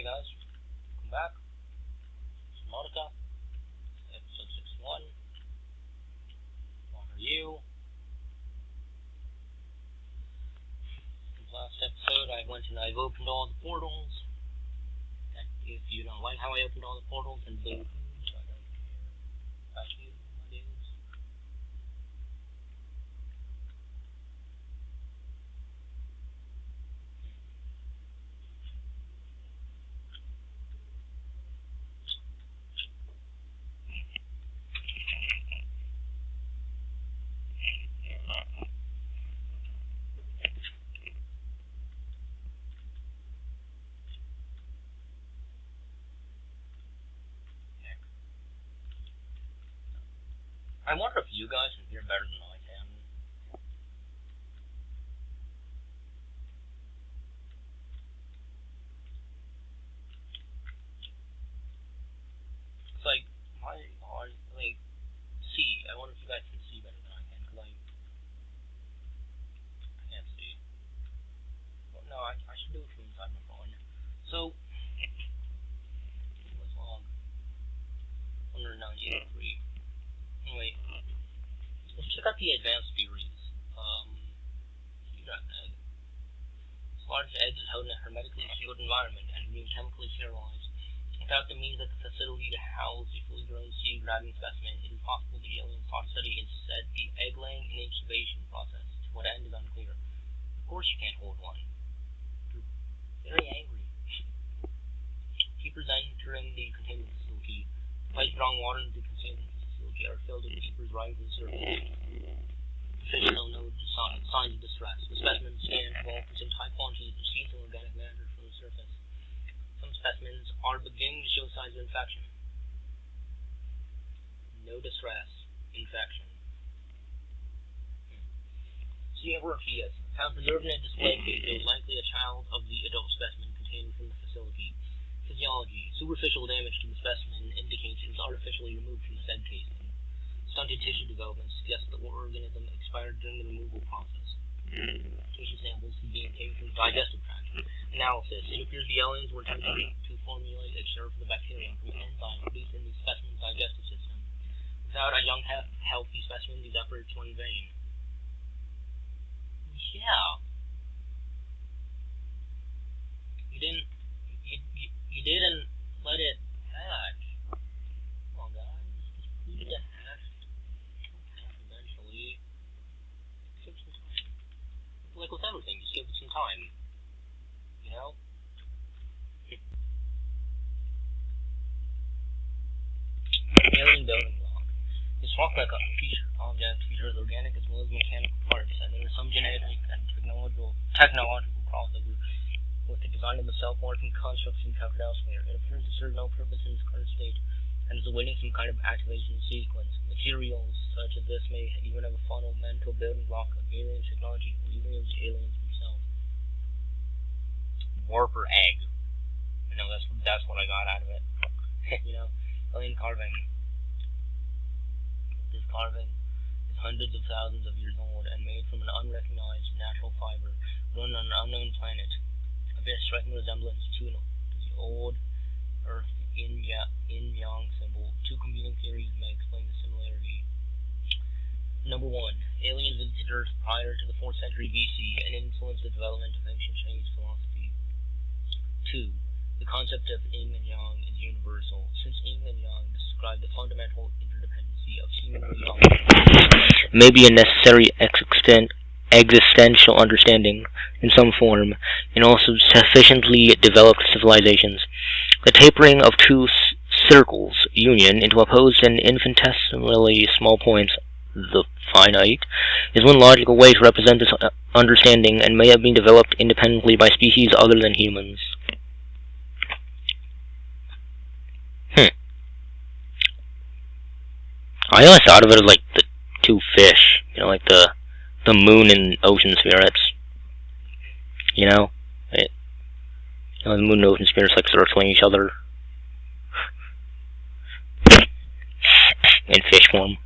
guys, welcome back. Subnautica, episode 61. How are you? In the last episode, I've opened all the portals. And if you don't like how I opened all the portals, then boo. So I don't care about you, my dudes. I wonder if you guys can hear better than I can. It's like, I wonder if you guys can see better than I can, because I can't see. Well, no, I should do it from inside my phone. So, what's log? 198.3. Anyway, let's check out the advanced theories. You got an egg. This large egg is held in a hermetically sealed environment and being chemically sterilized. Without the means at the facility to house the fully grown seed-grabbing specimen, it is possible the aliens sought to study instead the egg-laying and incubation process. To what end is unclear. Of course you can't hold one. They're very angry. Keepers entering the containment facility place strong water into the containment facility are filled with keepers rising to the surface. Fish show no signs of distress. The specimen scans evolved present high quantities of seeds and organic matter from the surface. Some specimens are beginning to show signs of infection. No distress. Infection. See where he is. Found preserved in a display case, it was likely a child of the adult specimen contained from the facility. Physiology. Superficial damage to the specimen indicates it was artificially removed from the said casing. Stunted tissue development suggests the organism expired during the removal process. Tissue samples being taken from the digestive tract. Analysis. It appears the aliens were attempting to formulate a cure for the bacterium from an enzyme produced in the specimen's digestive system. Without a young, healthy specimen, these efforts were in vain. Yeah. You didn't let it hatch. Come on, guys. Just leave it to hatch. It'll hatch eventually. Give it some time. Like with everything, just give it some time. You know? Alien building block. This rock-like object features organic as well as mechanical parts, and there is some genetic and technological crossover with the design of the self-working constructs encountered elsewhere. It appears to serve no purpose in its current state, and is awaiting some kind of activation sequence. Materials such as this may even have a fundamental building block of alien technology, or even of the aliens themselves. Warper egg. You know, that's what I got out of it. You know, alien carving. This carving is hundreds of thousands of years old and made from an unrecognized natural fiber grown on an unknown planet. A very striking resemblance to the old Earth yin-yang symbol. Two competing theories may explain the similarity. Number 1. Aliens visited Earth prior to the 4th century BC and influenced the development of ancient Chinese philosophy. 2. The concept of yin and yang is universal, since yin and yang describe the fundamental interdependency of seemingly opposite. May be a necessary existential understanding in some form in also sufficiently developed civilizations. The tapering of two circles union into opposed and infinitesimally small points, the finite, is one logical way to represent this understanding and may have been developed independently by species other than humans. I always thought of it as like the two fish, you know, like the moon and ocean spirits. You know? The moon and ocean spirits like circling each other in fish form.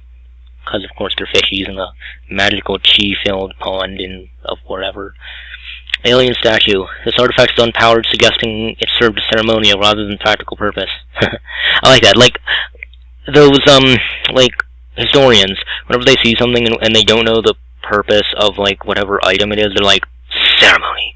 Because of course they're fishies in a magical chi-filled pond of wherever. Alien statue. This artifact is unpowered, suggesting it served a ceremonial rather than practical purpose. I like that. Like, those, like, historians, whenever they see something and they don't know the purpose of, like, whatever item it is, they're like, ceremony.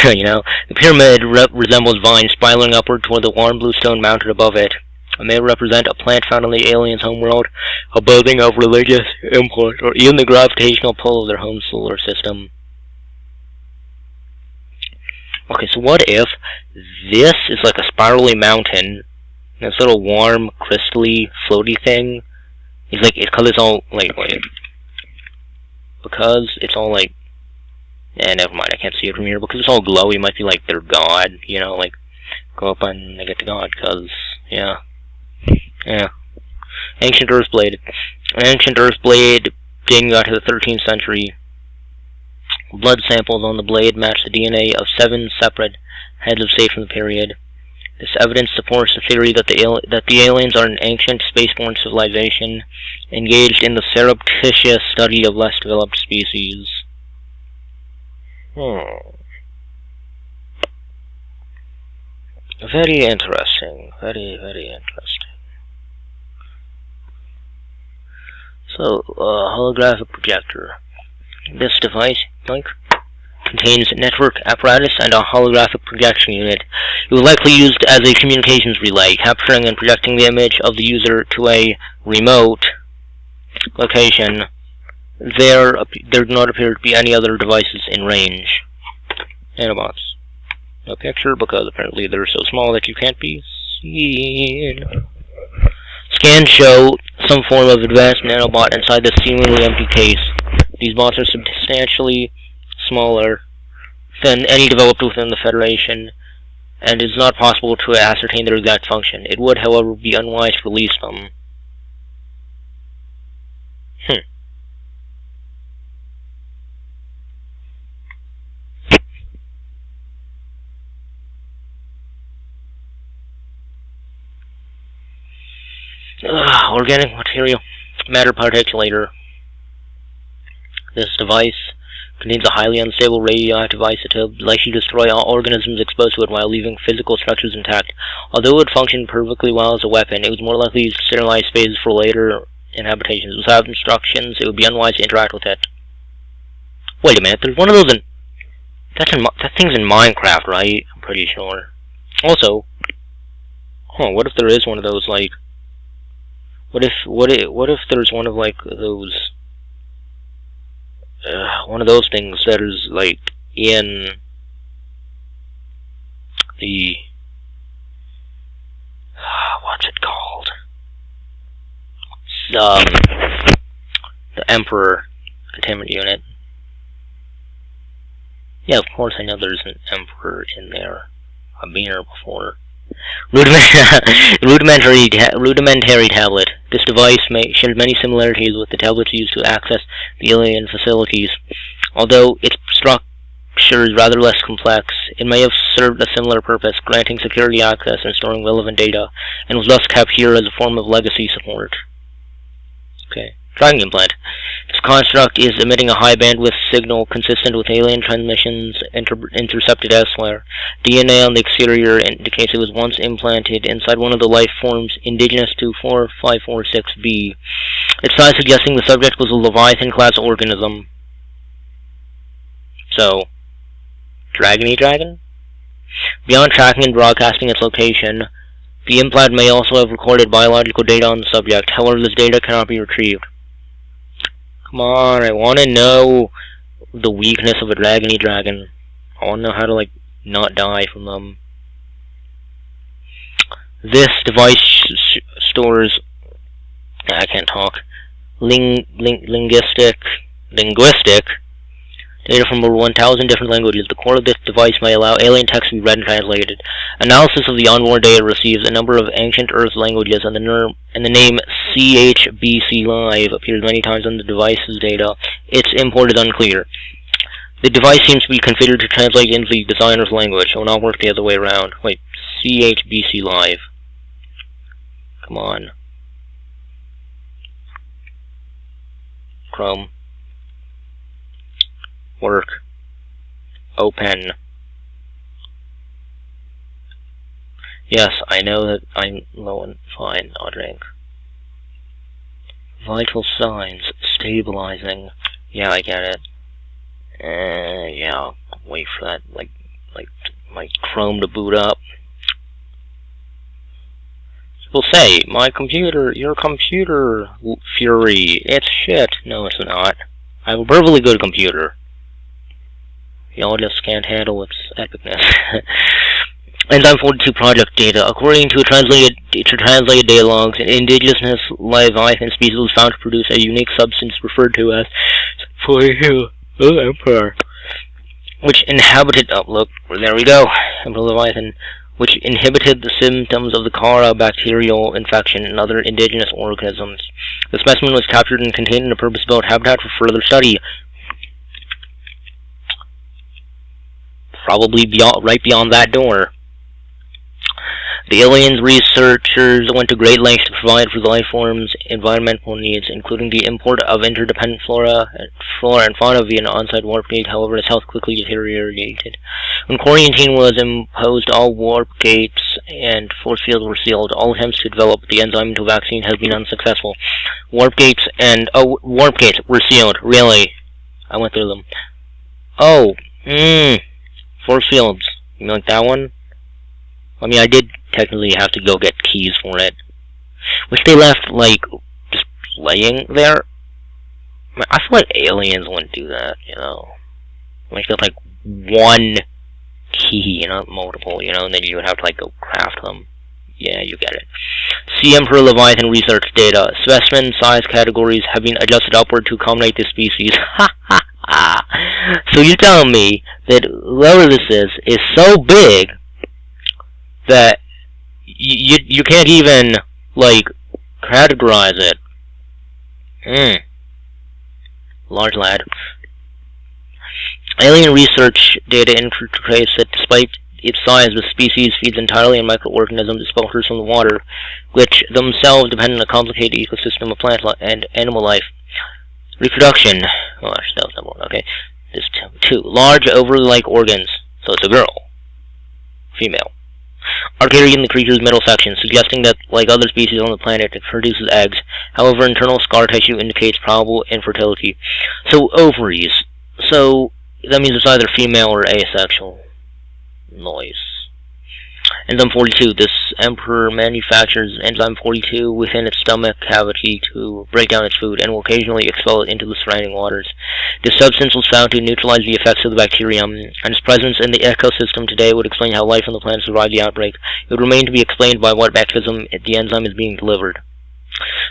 You know? The pyramid resembles vines spiraling upward toward the warm blue stone mounted above it. It may represent a plant found on the aliens' homeworld, a building of religious import, or even the gravitational pull of their home solar system. Okay, so what if this is like a spirally mountain, this little warm, crystally, floaty thing is like, because it's all, like, wait, because it's all, like, never mind, I can't see it from here, because it's all glowy, it might be like their god, you know, like, go up and get to God, because, yeah. Ancient Earth Blade. An ancient Earth Blade dating back to the 13th century. Blood samples on the blade match the DNA of 7 separate heads of state from the period. This evidence supports the theory that the aliens are an ancient spaceborne civilization engaged in the surreptitious study of less developed species. Very interesting. Very, very interesting. So, holographic projector. This device, contains a network apparatus and a holographic projection unit. It was likely used as a communications relay, capturing and projecting the image of the user to a remote location. There do not appear to be any other devices in range. Nanobots. No picture, because apparently they're so small that you can't be seen. Scans show some form of advanced nanobot inside this seemingly empty case. These bots are substantially smaller than any developed within the Federation, and it is not possible to ascertain their exact function. It would, however, be unwise to release them. Organic material. Matter particulator. This device contains a highly unstable radioactive isotope, likely to destroy all organisms exposed to it while leaving physical structures intact. Although it would function perfectly well as a weapon, it was more likely to sterilize spaces for later inhabitations. Without instructions, it would be unwise to interact with it. Wait a minute, there's one of those in... that thing's in Minecraft, right? I'm pretty sure. Also, what if there is one of those, like... What if there's one of, like, those... one of those things that is, like, in the... what's it called? The Emperor containment unit. Yeah, of course I know there's an Emperor in there. I've been here before. Rudimentary tablet. This device shares many similarities with the tablets used to access the alien facilities. Although its structure is rather less complex, it may have served a similar purpose, granting security access and storing relevant data, and was thus kept here as a form of legacy support. Okay. Tracking implant. This construct is emitting a high bandwidth signal consistent with alien transmissions intercepted elsewhere. DNA on the exterior indicates it was once implanted inside one of the life forms indigenous to 4546b. Its size suggesting the subject was a Leviathan-class organism. So, dragony dragon? Beyond tracking and broadcasting its location, the implant may also have recorded biological data on the subject. However, this data cannot be retrieved. Come on, I want to know the weakness of a dragony dragon. I want to know how to, like, not die from them. This device stores... I can't talk. Linguistic data from over 1,000 different languages. The core of this device may allow alien text to be read and translated. Analysis of the onboard data receives a number of ancient Earth languages, and the name CHBC Live appears many times on the device's data. Its import is unclear. The device seems to be configured to translate into the designer's language. It will not work the other way around. Wait, CHBC Live. Come on. Chrome. Work. Open. Yes, I know that I'm low on. Fine, I'll drink. Vital signs. Stabilizing. Yeah, I get it. Yeah, I'll wait for that, like my Chrome to boot up. People say, your computer, Fury, it's shit. No, it's not. I have a perfectly good computer. Y'all just can't handle its epicness. Enzyme 42 project data. According to translated data logs, an indigenous Leviathan species was found to produce a unique substance referred to as 42 Emperor, which inhabited. Oh, look, there we go. Emperor Leviathan, which inhibited the symptoms of the Kara bacterial infection in other indigenous organisms. The specimen was captured and contained in a purpose-built habitat for further study. Probably right beyond that door. The aliens researchers went to great lengths to provide for the life form's environmental needs, including the import of interdependent flora and fauna via an on-site warp gate. However, its health quickly deteriorated. When quarantine was imposed, all warp gates and force fields were sealed. All attempts to develop the enzyme into a vaccine have been unsuccessful. Warp gates were sealed. Really? I went through them. Oh, force fields. You mean like that one? I mean, I did technically have to go get keys for it, which they left, like, just laying there. I feel like aliens wouldn't do that, you know? Like, there's, like, one key, not multiple, and then you would have to, like, go craft them. Yeah, you get it. See Emperor Leviathan research data. Specimen size categories have been adjusted upward to accommodate this species. Ha ha ha! So you're telling me that whoever this is so big that you can't even, like, categorize it. Large lad. Alien research data indicates that despite its size, the species feeds entirely on microorganisms it shelters from the water, which themselves depend on a complicated ecosystem of plant and animal life. Reproduction. Oh, actually, that was number one. Okay. There's two. Large ovary-like organs. So it's a girl. Female. Are carried in the creature's middle section, suggesting that, like other species on the planet, it produces eggs. However, internal scar tissue indicates probable infertility. So, ovaries. So, that means it's either female or asexual. Nice. Enzyme 42. This emperor manufactures enzyme 42 within its stomach cavity to break down its food, and will occasionally expel it into the surrounding waters. This substance was found to neutralize the effects of the bacterium, and its presence in the ecosystem today would explain how life on the planet survived the outbreak. It would remain to be explained by what mechanism the enzyme is being delivered.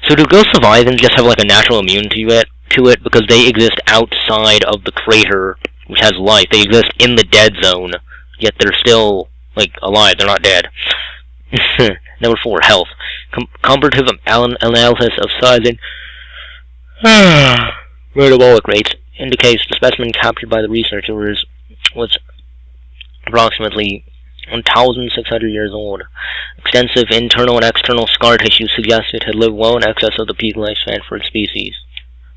So do ghosts survive and just have like a natural immunity to it because they exist outside of the crater, which has life? They exist in the dead zone, yet they're still, like, alive. They're not dead. Number 4, health. Comparative analysis of size and metabolic rates indicates the specimen captured by the researchers was approximately 1,600 years old. Extensive internal and external scar tissue suggests it had lived well in excess of the peak lifespan for its species.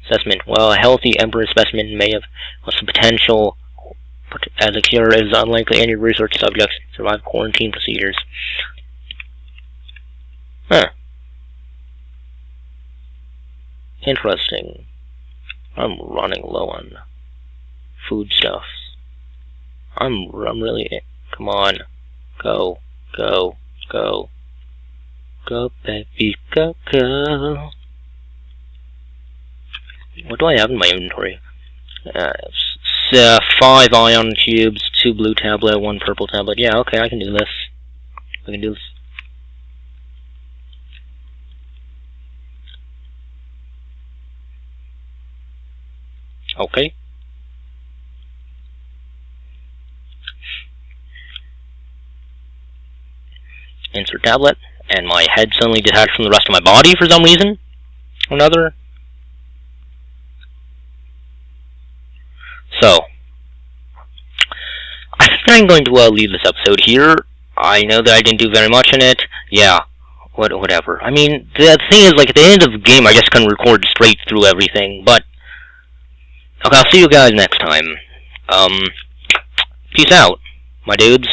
Assessment. While a healthy emperor specimen may have some potential as a cure, it is unlikely any research subjects survive quarantine procedures. Huh. Interesting. I'm running low on foodstuffs. I'm really... Come on. Go, baby, go. What do I have in my inventory? 5 ion cubes, 2 blue tablet, 1 purple tablet. Yeah, okay, I can do this. Okay. Insert tablet, and my head suddenly detached from the rest of my body for some reason or another. So, I think I'm going to leave this episode here. I know that I didn't do very much in it. Yeah, whatever. I mean, the thing is, like, at the end of the game, I just can record straight through everything, but... Okay, I'll see you guys next time. Peace out, my dudes.